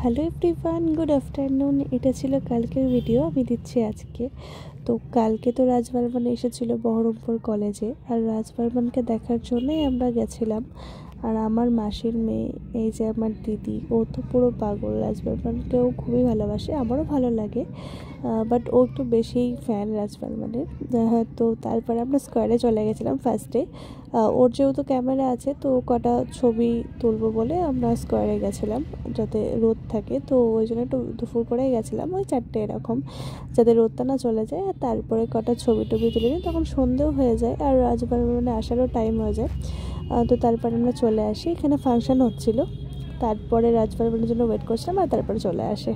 Hello everyone, good afternoon. এটা ছিল কালকের ভিডিও, আমি দিচ্ছি আজকে। তো কালকে তো রাজ বর্মন এসেছিল বহরমপুর কলেজে, আর রাজ বর্মনকে দেখার জন্যই আমরা গেছিলাম। আর আমার মাসির মেয়ে, এই যে আমার দিদি, ও তো পুরো পাগল। রাজ বর্মনকেও খুবই ভালোবাসে, আমারও ভালো লাগে, বাট ও একটু বেশিই ফ্যান রাজ বর্মনের। তো তারপরে আমরা স্কোয়ারে চলে গেছিলাম ফার্স্টে। ওর যেহেতু ক্যামেরা আছে, তো কটা ছবি তুলবো বলে আমরা স্কোয়ারে গেছিলাম, যাতে রোদ থাকে। তো ওই জন্য একটু দুপুর করেই গেছিলাম, ওই 4টে এরকম, যাতে রোদটা না চলে যায়। আর তারপরে কটা ছবি টবি তুলে নিই, তখন সন্ধেও হয়ে যায় আর রাজ বর্মনে আসারও টাইম হয়ে যায়। তো তারপরে আমরা চলে আসি, এখানে ফাংশান হচ্ছিল। তারপরে রাজ বর্মনের জন্য ওয়েট করছিলাম, আর তারপরে চলে আসে।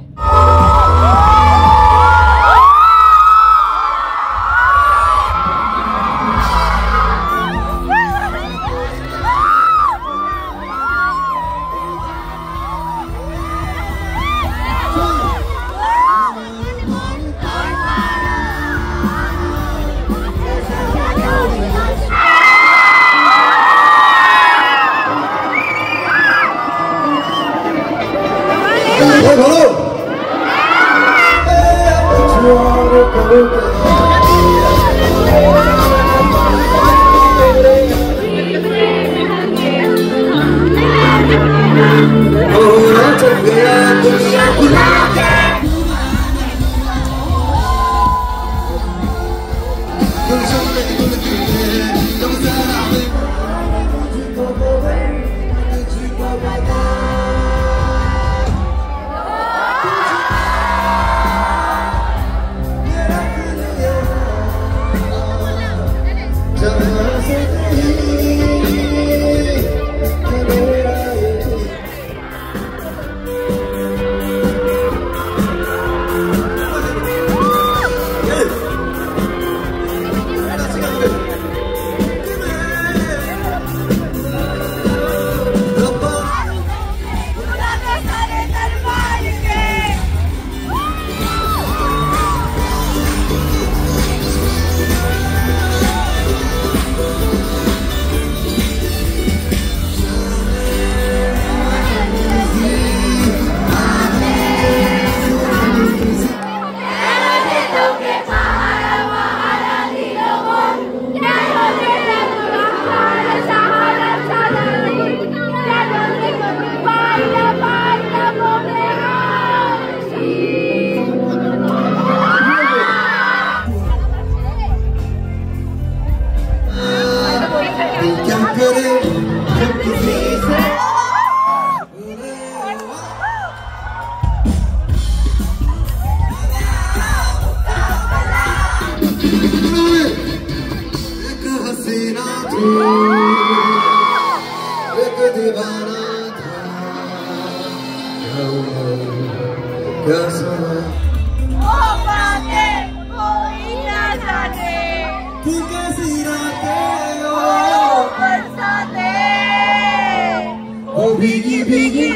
भीगी भीगी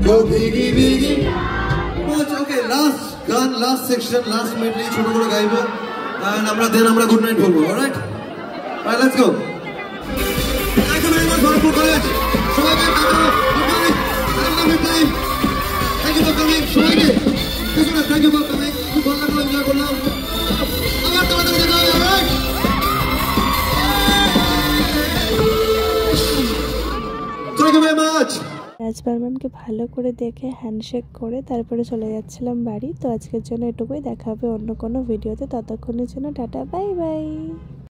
go भीगी भीगी okay, last গান, last section, last medley ছোট করে গাইবো, and আমরা গুড নাইট বলবো। Alright, let's go. Thank you very much Baharampur college, সবাইকে thank you for coming, সবাইকে thank you for coming, খুব ভালো লাগলো, এনজয় করলাম। আবার তোমাদের দেখা হবে। Alright, thank you very much. রাজ বর্মনকে ভালো করে দেখে হ্যান্ডশেক করে তারপরে চলে যাচ্ছিলাম বাড়ি। তো আজকের জন্য এটুকুই, দেখা হবে অন্য কোনো ভিডিওতে। ততক্ষণের জন্য টাটা, বাই বাই।